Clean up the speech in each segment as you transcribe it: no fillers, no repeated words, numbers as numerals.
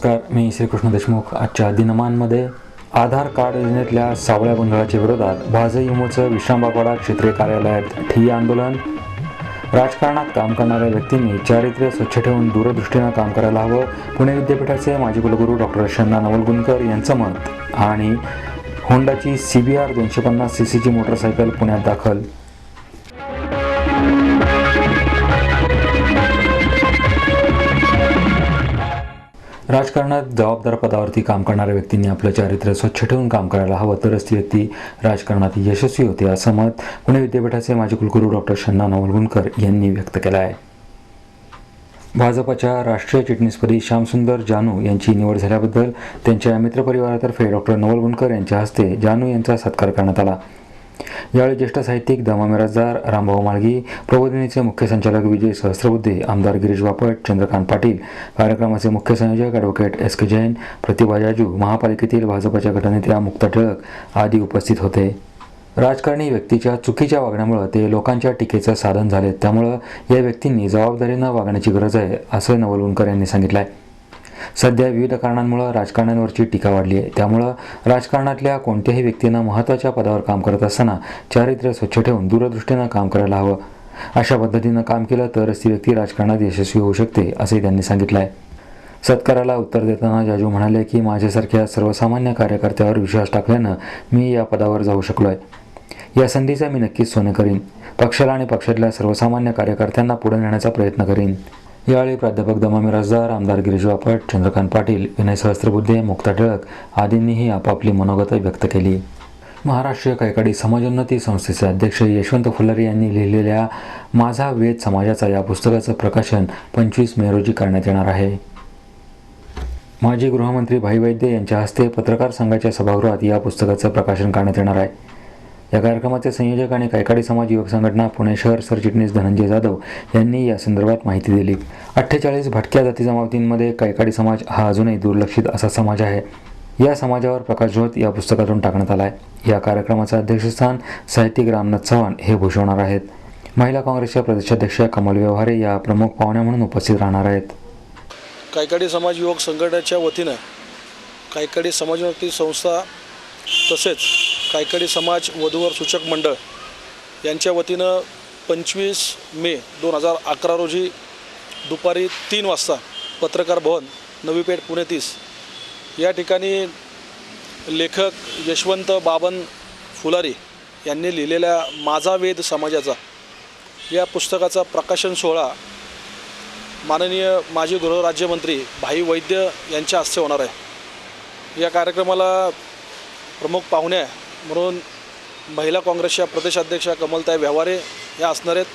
नमस्कार, मी श्रीकृष्ण देशमुख. आजच्या दिनमानमध्ये आधार कार्ड योजनेतल्या सावळ्या गोंधळाच्या विरोधात भाजयुमोचं विश्रामबागवाडा क्षेत्रीय कार्यालयात ठिय्या आंदोलन. राजकारणात काम करणाऱ्या व्यक्तींनी चारित्र्य स्वच्छ ठेवून दूरदृष्टीनं काम करायला हवं. पुणे विद्यापीठाचे माजी कुलगुरू डॉक्टर शंना नवलगुणकर यांचं मत. आणि होंडाची CBR 250 cc मोटरसायकल पुण्यात दाखल. राजकारणात जबाबदार पदावरती काम करणाऱ्या व्यक्तींनी आपलं चारित्र्य स्वच्छ ठेवून काम करायला हवं, तरच ती व्यक्ती राजकारणात यशस्वी होते, असं मत पुणे विद्यापीठाचे माजी कुलगुरू डॉक्टर शंना नवलगुणकर यांनी व्यक्त केलं आहे. भाजपच्या राष्ट्रीय चिटणीसपदी श्यामसुंदर जानू यांची निवड झाल्याबद्दल त्यांच्या मित्रपरिवारातर्फे डॉक्टर नवलगुणकर यांच्या हस्ते जानू यांचा सत्कार करण्यात आला. यावेळी ज्येष्ठ साहित्यिक द. मा. मिरासदार, रामभाऊ माळगी, प्रबोधिनीचे मुख्य संचालक विजय सहस्त्रबुद्धे, आमदार गिरीश बापट, चंद्रकांत पाटील, कार्यक्रमाचे मुख्य संयोजक ॲडव्होकेट S.K. जैन, प्रतिभा जाजू, महापालिकेतील भाजपच्या गटनेत्या मुक्ता टिळक आदी उपस्थित होते. राजकारणी व्यक्तीच्या चुकीच्या वागण्यामुळे ते लोकांच्या टीकेचं साधन झाले, त्यामुळं या व्यक्तींनी जबाबदारीनं वागण्याची गरज आहे, असं नवलगुणकर यांनी सांगितलं आहे. सध्या विविध कारणांमुळे राजकारण्यांवरची टीका वाढली आहे, त्यामुळं राजकारणातल्या कोणत्याही व्यक्तीनं महत्त्वाच्या पदावर काम करत असताना चारित्र्य स्वच्छ ठेवून दूरदृष्टीनं काम करायला हवं. अशा पद्धतीनं काम केलं तरच ती व्यक्ती राजकारणात यशस्वी होऊ शकते, असंही त्यांनी सांगितलं आहे. सत्काराला उत्तर देताना जाजू म्हणाले की माझ्यासारख्या सर्वसामान्य कार्यकर्त्यावर विश्वास टाकल्यानं मी या पदावर जाऊ शकलो आहे. या संधीचा मी नक्कीच सोने करीन. पक्षाला आणि पक्षातल्या सर्वसामान्य कार्यकर्त्यांना पुढे नेण्याचा प्रयत्न करीन. यावेळी प्राध्यापक द. मा. मिरासदार, आमदार गिरीश बापट, चंद्रकांत पाटील, विनय सहस्त्रबुद्धे, मुक्ता टिळक आदींनीही आपापली मनोगत व्यक्त केली. महाराष्ट्र कैकाडी समाजोन्नती संस्थेचे अध्यक्ष यशवंत फुलारी यांनी लिहिलेल्या माझा वेद समाजाचा या पुस्तकाचं प्रकाशन 25 मे रोजी करण्यात येणार आहे. माजी गृहमंत्री भाई वैद्य यांच्या हस्ते पत्रकार संघाच्या सभागृहात या पुस्तकाचं प्रकाशन करण्यात येणार आहे. या कार्यक्रमाचे संयोजक आणि कैकाडी समाज युवक संघटना पुणे शहर सरचिटणीस धनंजय जाधव यांनी या संदर्भात माहिती दिली. 48 भटक्या जाती जमातींमध्ये कैकाडी समाज हा अजूनही दुर्लक्षित असा समाज आहे. या समाजावर प्रकाशझोत या पुस्तकातून टाकण्यात आला आहे. या कार्यक्रमाचं अध्यक्षस्थान साहित्यिक रामनाथ चव्हाण हे भूषवणार आहेत. महिला काँग्रेसच्या प्रदेशाध्यक्ष कमल व्यवहारे या प्रमुख पाहुण्या म्हणून उपस्थित राहणार आहेत. कैकाडी समाज युवक संघटनेच्या वतीनं कैकाडी समाजोन्नती संस्था तसेच कैकाडी समाज वधूवर सूचक मंडळ यांच्या वतीनं 25 मे 2011 रोजी दुपारी 3 वाजता पत्रकार भवन, नवी पेठ, पुणे 30 या ठिकाणी लेखक यशवंत बाबन फुलारी यांनी लिहिलेल्या माझा वेद समाजाचा या पुस्तकाचा प्रकाशन सोहळा माननीय माजी गृहराज्यमंत्री भाई वैद्य यांच्या हस्ते होणार आहे. या कार्यक्रमाला प्रमुख पाहुण्या म्हणून महिला काँग्रेसच्या प्रदेशाध्यक्षा कमलताई व्यवहारे या असणार आहेत.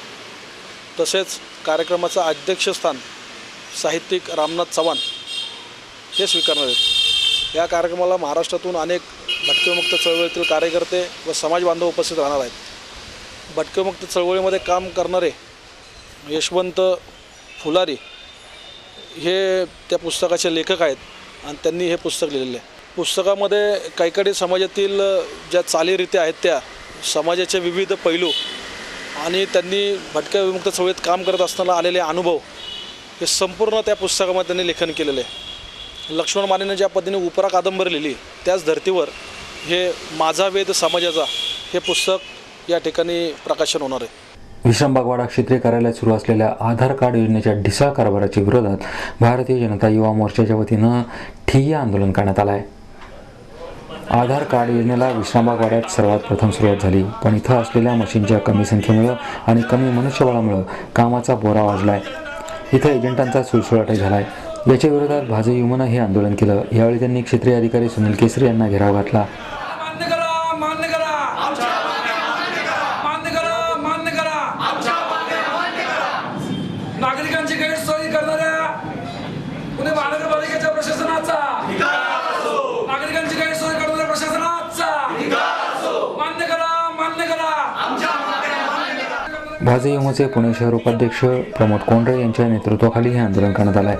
तसेच कार्यक्रमाचं अध्यक्षस्थान साहित्यिक रामनाथ चव्हाण हे स्वीकारणार आहेत. या कार्यक्रमाला महाराष्ट्रातून अनेक भटकेमुक्त चळवळीतील कार्यकर्ते व समाज बांधव उपस्थित राहणार आहेत. भटकेमुक्त चळवळीमध्ये काम करणारे यशवंत फुलारी हे त्या पुस्तकाचे लेखक आहेत आणि त्यांनी हे पुस्तक लिहिलेले आहे. पुस्तकामध्ये कैकाडी समाजातील ज्या चालीरीती आहेत त्या समाजाचे विविध पैलू आणि त्यांनी भटक्या विमुक्त चळवळीत काम करत असताना आलेले अनुभव हे संपूर्ण त्या पुस्तकामध्ये त्यांनी लेखन केलेले आहे. लक्ष्मण मानेने ज्या पद्धतीने उपरा कादंबरी लिहिली त्याच धर्तीवर हे माझा वेद समाजाचा हे पुस्तक या ठिकाणी प्रकाशन होणार आहे. विश्रामबागवाडा क्षेत्रीय कार्यालयात सुरू असलेल्या आधार कार्ड योजनेच्या ढिसाळ कारभाराच्या विरोधात भारतीय जनता युवा मोर्चाच्या वतीनं ठिय्या आंदोलन करण्यात आलं आहे. आधार कार्ड योजनेला विश्रामबागवाड्यात सर्वात प्रथम सुरुवात झाली, पण इथं असलेल्या मशीनच्या कमी संख्येमुळं आणि कमी मनुष्यबळामुळं कामाचा बोरा वाजला आहे. इथं एजंटांचा सुळसुळाटही झाला आहे. याच्या विरोधात भाजयुमोनं हे आंदोलन केलं. यावेळी त्यांनी क्षेत्रीय अधिकारी सुनील केसरी यांना घेराव घातला. नागरिकांची गैरसोय करणाऱ्या पुणे महानगरपालिकेच्या प्रशासनाचा नागरिकांची गैरसोय करणाऱ्या प्रशासनाचा मान्य करा. भाजयुमोचे पुणे शहर उपाध्यक्ष प्रमोद कोंडरे यांच्या नेतृत्वाखाली हे आंदोलन करण्यात आलं आहे.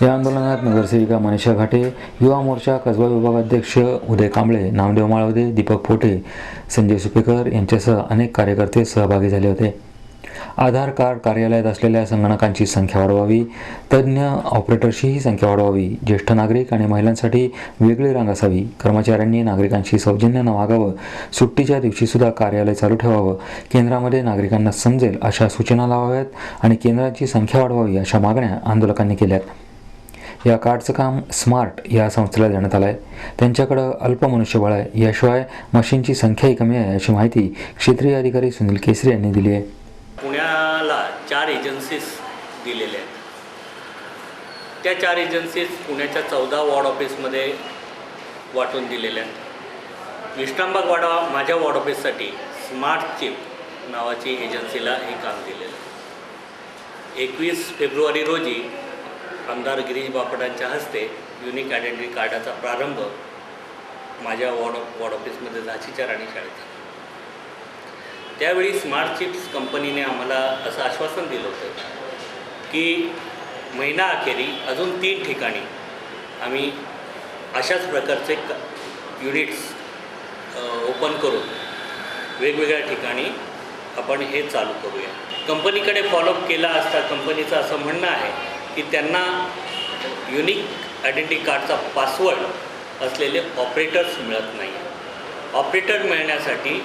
या आंदोलनात नगरसेविका मनीषा घाटे, युवा मोर्चा कसबा विभागाध्यक्ष उदय कांबळे, नामदेव माळवदे, दीपक फोटे, संजय सुपेकर यांच्यासह अनेक कार्यकर्ते सहभागी झाले होते. आधार कार्ड कार्यालयात असलेल्या संगणकांची संख्या वाढवावी, तज्ज्ञ ऑपरेटर्सचीही संख्या वाढवावी, ज्येष्ठ नागरिक आणि महिलांसाठी वेगळी रांग असावी, कर्मचाऱ्यांनी नागरिकांशी सौजन्यानं वागावं, सुट्टीच्या दिवशीसुद्धा कार्यालय चालू ठेवावं, केंद्रामध्ये नागरिकांना समजेल अशा सूचना लावाव्यात आणि केंद्राची संख्या वाढवावी अशा मागण्या आंदोलकांनी केल्यात. या कार्डचं काम स्मार्ट या संस्थेला देण्यात आलं आहे. त्यांच्याकडं अल्प मनुष्यबळ आहे. याशिवाय मशीनची संख्याही कमी आहे अशी माहिती क्षेत्रीय अधिकारी सुनील केसरी यांनी दिली आहे. पुण्याला 4 एजन्सीज दिलेल्या आहेत. त्या 4 एजन्सीज पुण्याच्या 14 वॉर्ड ऑफिसमध्ये वाटून दिलेल्या आहेत. विश्रामबाग वाडा माझ्या वॉर्ड ऑफिससाठी स्मार्ट चिप नावाची एजन्सीला हे काम दिलेलं आहे. 21 फेब्रुवारी रोजी आमदार गिरीश बापटांच्या हस्ते युनिक आयडेंटिटी कार्डाचा प्रारंभ माझ्या वॉर्ड ऑफिसमध्ये झाशीच्या राणी शाळेत झाला. त्यावेळी स्मार्ट चिप्स कंपनीने आम्हाला असं आश्वासन दिलं होतं की महिना अखेरी अजून 3 ठिकाणी आम्ही अशाच प्रकारचे युनिट्स ओपन करून वेगवेगळ्या ठिकाणी आपण हे चालू करूया. कंपनीकडे फॉलोअप केला असता कंपनीचं असं म्हणणं आहे की त्यांना युनिक आयडेंटिटी कार्डचा पासवर्ड असलेले ऑपरेटर्स मिळत नाही. ऑपरेटर मिळण्यासाठी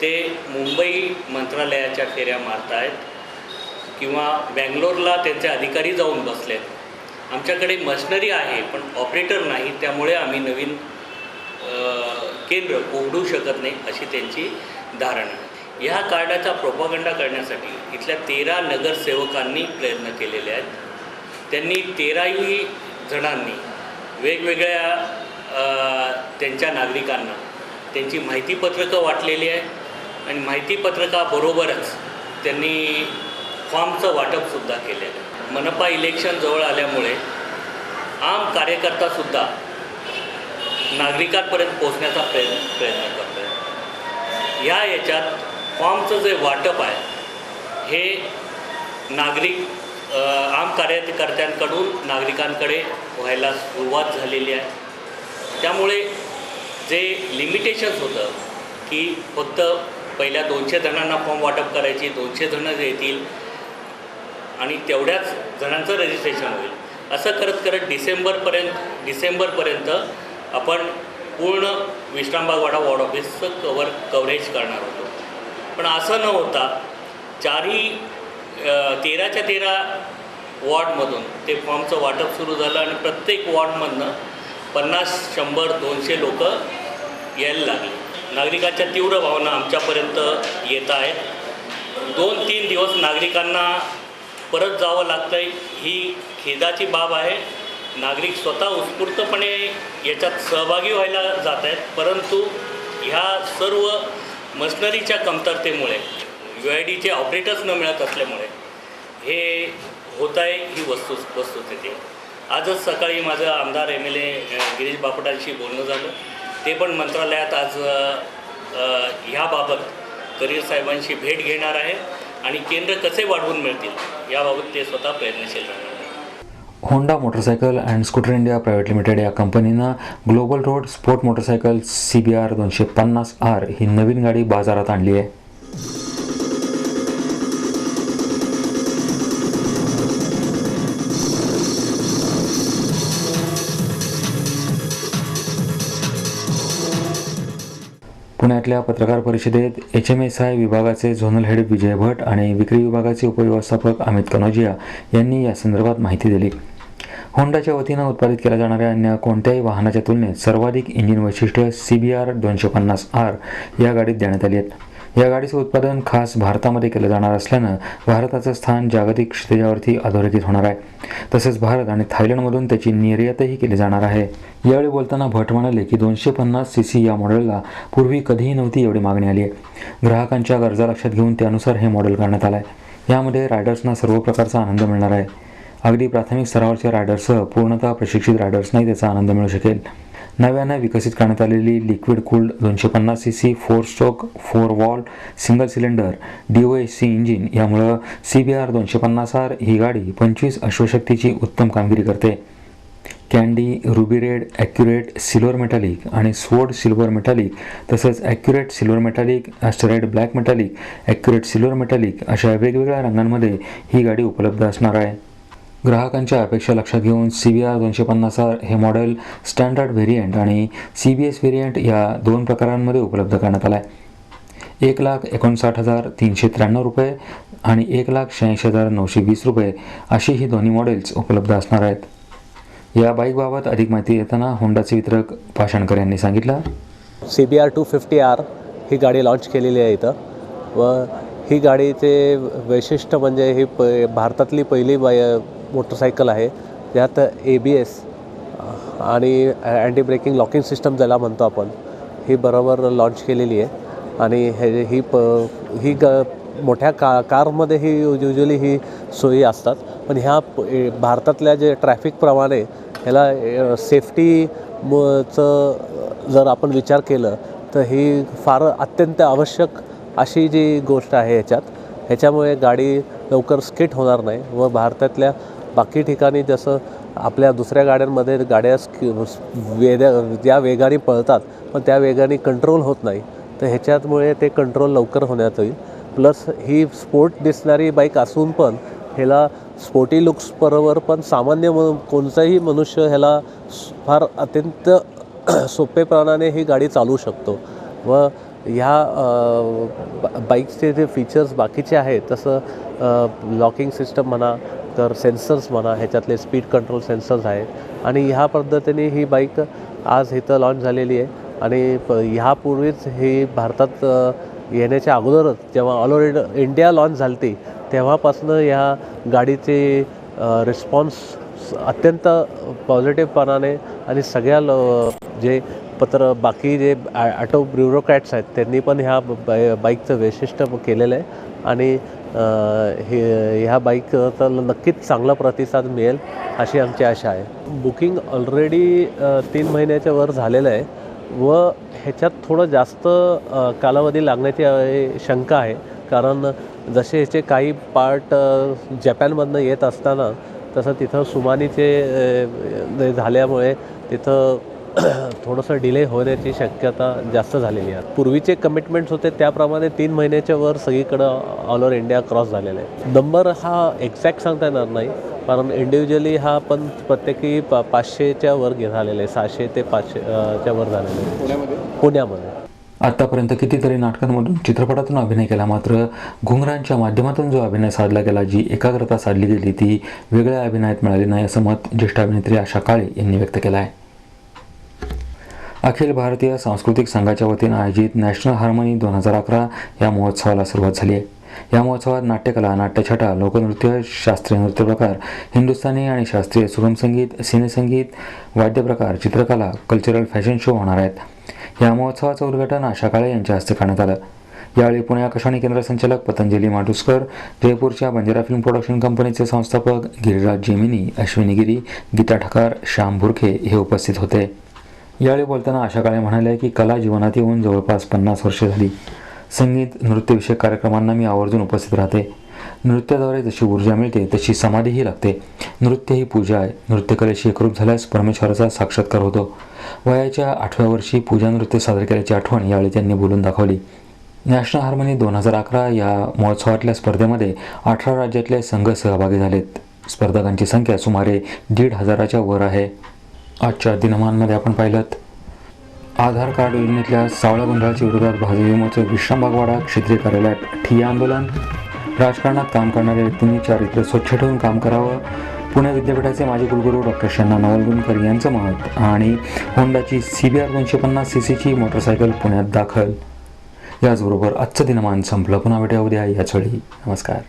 ते मुंबई मंत्रालयाच्या फेऱ्या मारत आहेत किंवा बँगलोरला त्यांचे अधिकारी जाऊन बसलेत. आमच्याकडे मशिनरी आहे पण ऑपरेटर नाही, त्यामुळे आम्ही नवीन केंद्र उघडू शकत नाही अशी त्यांची धारणा आहे. ह्या कार्डाचा प्रोपागंडा करण्यासाठी इथल्या 13 नगरसेवकांनी प्रयत्न केलेले आहेत. त्यांनी 13ही जणांनी वेगवेगळ्या त्यांच्या नागरिकांना त्यांची माहितीपत्रकं वाटलेली आहे आणि माहितीपत्रकाबरोबरच त्यांनी फॉर्मचं वाटपसुद्धा केलेलं आहे. मनपा इलेक्शन जवळ आल्यामुळे आम कार्यकर्तासुद्धा नागरिकांपर्यंत पोहोचण्याचा प्रयत्न करतो आहे. याच्यात फॉर्मचं जे वाटप आहे हे आम कार्यकर्त्यांकडून नागरिकांकडे व्हायला सुरुवात झालेली आहे. त्यामुळे जे लिमिटेशन्स होतं की फक्त पहिल्या 200 जणांना फॉर्म वाटप करायची, 200 जणं येतील आणि तेवढ्याच जणांचं रजिस्ट्रेशन होईल, असं करत करत डिसेंबरपर्यंत आपण पूर्ण विश्रामबाग वाडा वॉर्ड ऑफिसचं कव्हरेज करणार होतो. पण असं न होता 13च्या 13 वॉर्डमधून ते फॉर्मचं वाटप सुरू झालं आणि प्रत्येक वॉर्डमधनं 50, 100, 200 लोक यायला लागले. नागरिकांच्या तीव्र भावना आमच्यापर्यंत येत आहेत. 2-3 दिवस नागरिकांना परत जावं लागतं आहे, ही खेदाची बाब आहे. नागरिक स्वतः उत्स्फूर्तपणे याच्यात सहभागी व्हायला जात आहेत, परंतु ह्या सर्व मशिनरीच्या कमतरतेमुळे UIDचे ऑपरेटर्स न मिळत असल्यामुळे हे होत आहे, ही वस्तुस्थिती. आजच सकाळी माझं आमदार MLA गिरीश बापटांशी बोलणं झालं. ते पण मंत्रालयात आज ह्याबाबत करीर साहेबांशी भेट घेणार आहे आणि केंद्र कसे वाढवून मिळतील याबाबत ते स्वतः प्रयत्नशील राहणार. Honda motorcycle and scooter India private limited या कंपनीनं global road sport motorcycle CBR 250R ही नवीन गाडी बाजारात आणली आहे. पुण्यातल्या पत्रकार परिषदेत HMSI विभागाचे झोनल हेड विजय भट आणि विक्री विभागाचे उपव्यवस्थापक अमित कनोजिया यांनी या संदर्भात माहिती दिली. होंडाच्या वतीनं उत्पादित केल्या जाणाऱ्या अन्य कोणत्याही वाहनाच्या तुलनेत सर्वाधिक इंजिन वैशिष्ट्य CBR 250R या गाडीत देण्यात आली आहेत. या गाडीचं उत्पादन खास भारतामध्ये केलं जाणार असल्यानं भारताचं स्थान जागतिक क्षितिजावरती अधोरेखित होणार आहे. तसेच भारत आणि थायलंडमधून त्याची निर्यातही केली जाणार आहे. यावेळी बोलताना भट म्हणाले की 250cc या मॉडेलला पूर्वी कधीही नव्हती एवढी मागणी आली आहे. ग्राहकांच्या गरजा लक्षात घेऊन त्यानुसार हे मॉडेल करण्यात आलं आहे. यामध्ये रायडर्सना सर्व प्रकारचा आनंद मिळणार आहे. अगदी प्राथमिक स्तरावरच्या रायडर्ससह पूर्णतः प्रशिक्षित रायडर्सनाही त्याचा आनंद मिळू शकेल. नव्यानं विकसित करण्यात आलेली liquid cooled 250cc 4 stroke 4 valve single cylinder DOHC engine यामुळं CBR 250R ही गाडी 25 अश्वशक्तीची उत्तम कामगिरी करते. Candy, ruby red, accurate silver metallic आणि स्वोर्ड सिल्वर मेटॅलिक तसंच accurate silver metallic, asteroid black metallic, accurate silver metallic अशा वेगवेगळ्या रंगांमध्ये ही गाडी उपलब्ध असणार आहे. ग्राहकांच्या अपेक्षा लक्षात घेऊन CBR 250R हे मॉडेल स्टँडर्ड व्हेरियंट आणि CBS व्हेरियंट या दोन प्रकारांमध्ये उपलब्ध करण्यात आला आहे. 1,59,393 रुपये आणि 1,86,920 रुपये अशी ही दोन्ही मॉडेल्स उपलब्ध असणार आहेत. या बाईकबाबत अधिक माहिती देताना होंडाचे वितरक पाषाणकर यांनी सांगितलं. CBR 250R ही गाडी लॉन्च केलेली आहे इथं व ही गाडीचे वैशिष्ट्य म्हणजे ही भारतातली पहिली मोटरसायकल आहे ज्यात ABS आणि अँटी ब्रेकिंग लॉकिंग सिस्टम ज्याला म्हणतो आपण ही बरोबर लॉन्च केलेली आहे. आणि ही मोठ्या कारमध्ये ही युजली ही सोयी असतात, पण ह्या भारतातल्या जे ट्रॅफिकप्रमाणे ह्याला सेफ्टीचं जर आपण विचार केलं तर ही फार अत्यंत आवश्यक अशी जी गोष्ट आहे ह्याच्यामुळे गाडी लवकर स्किट होणार नाही व भारतातल्या बाकी ठिकाणी जसं आपल्या दुसऱ्या गाड्यांमध्ये गाड्या ज्या वेगाने पळतात पण त्या वेगाने कंट्रोल होत नाही, तर ह्याच्यामुळे ते कंट्रोल लवकर होण्यात येईल. प्लस ही स्पोर्ट दिसणारी बाईक असून पण ह्याला स्पोर्टी लुक्स बरोबर पण सामान्य कोणताही मनुष्य ह्याला फार अत्यंत सोपेपणाने ही गाडी चालवू शकतो. व ह्या बाईक्सचे जे फीचर्स बाकीचे आहेत तसं लॉकिंग सिस्टम म्हणा तर सेन्सर्स म्हणा ह्याच्यातले स्पीड कंट्रोल सेन्सर्स आहेत आणि ह्या पद्धतीने ही बाईक आज इथं लॉन्च झालेली आहे. आणि ह्यापूर्वीच ही भारतात येण्याच्या अगोदरच जेव्हा ऑल ओव्हर इंडिया लॉन्च झाली होती तेव्हापासून ह्या गाडीचे रिस्पॉन्स अत्यंत पॉझिटिव्हपणाने आणि सगळ्या जे बाकी जे ऑटो ब्युरोक्रॅट्स आहेत त्यांनी पण ह्या बाईकचं वैशिष्ट्य केलेलं आहे आणि ह्या बाईकचा नक्कीच चांगला प्रतिसाद मिळेल अशी आमची आशा आहे. बुकिंग ऑलरेडी 3 महिन्याच्या वर झालेलं आहे व ह्याच्यात थोडं जास्त कालावधी लागण्याची शंका आहे, कारण जसे ह्याचे काही पार्ट जपानमधनं येत असताना तसं तिथं सुमानीचे झाल्यामुळे तिथं थोडंसं डिले होण्याची शक्यता जास्त झालेली आहे. पूर्वीचे कमिटमेंट्स होते त्याप्रमाणे 3 महिन्याच्या वर सगळीकडं ऑल ओव्हर इंडिया क्रॉस झालेला आहे. नंबर हा एक्झॅक्ट सांगता येणार नाही, कारण इंडिव्हिज्युअली हा पण प्रत्येकी 500च्या वर झालेला आहे, 600 ते 500च्या वर झालेलं आहे पुण्यामध्ये. आत्तापर्यंत कितीतरी नाटकांमधून चित्रपटातून अभिनय केला, मात्र घुंगरांच्या माध्यमातून जो अभिनय साधला गेला, जी एकाग्रता साधली गेली ती वेगळ्या अभिनयात मिळाली नाही असं मत ज्येष्ठ अभिनेत्री आशा काळे यांनी व्यक्त केलं आहे. अखिल भारतीय सांस्कृतिक संघाच्या वतीनं आयोजित नॅशनल हार्मनी 2011 या महोत्सवाला सुरुवात झाली आहे. या महोत्सवात नाट्यकला, नाट्यछटा, लोकनृत्य, शास्त्रीय नृत्य प्रकार, हिंदुस्थानी आणि शास्त्रीय सुगम संगीत, सिनेसंगीत, वाद्यप्रकार, चित्रकला, कल्चरल फॅशन शो होणार आहेत. या महोत्सवाचं उद्घाटन आशा काळे यांच्या हस्ते करण्यात आलं. यावेळी पुणे आकाशवाणी केंद्र संचालक पतंजली माडुस्कर, जयपूरच्या बंजारा फिल्म प्रोडक्शन कंपनीचे संस्थापक गिरिराज जेमिनी, अश्विनी गिरी, गीता ठकार, श्याम भुरखे हे उपस्थित होते. यावेळी बोलताना आशा काळे म्हणाल्या की कला जीवनात येऊन जवळपास 50 वर्षे झाली. संगीत नृत्यविषयक कार्यक्रमांना मी आवर्जून उपस्थित राहते. नृत्याद्वारे जशी ऊर्जा मिळते तशी समाधीही लागते. नृत्य ही पूजा आहे. नृत्यकलेशी एकरूप झाल्यास परमेश्वराचा साक्षात्कार होतो. वयाच्या 8व्या वर्षी पूजा नृत्य सादर केल्याची आठवण यावेळी त्यांनी बोलून दाखवली. नॅशनल हार्मनी 2011 या महोत्सवातल्या स्पर्धेमध्ये 18 राज्यातले संघ सहभागी झालेत. स्पर्धकांची संख्या सुमारे 1,500च्या वर आहे. आजच्या दिनमानमध्ये आपण पाहिलं आधार कार्ड योजनेतल्या सावळ्या गोंधळाच्या विरोधात भाजप मोर्चा विश्रामबागवाडा क्षेत्रीय कार्यालयात ठिय्या आंदोलन. राजकारणात काम करणाऱ्या व्यक्तींनी चारित्र्य स्वच्छ ठेवून काम करावं. पुणे विद्यापीठाचे माजी कुलगुरू डॉक्टर शण्णा नवलगुणकर यांचं मत. आणि होंडाची CBR 250 cc मोटरसायकल पुण्यात दाखल. याचबरोबर आजचं दिनमान संपलं. पुन्हा भेटूया उद्या याच वेळी. नमस्कार.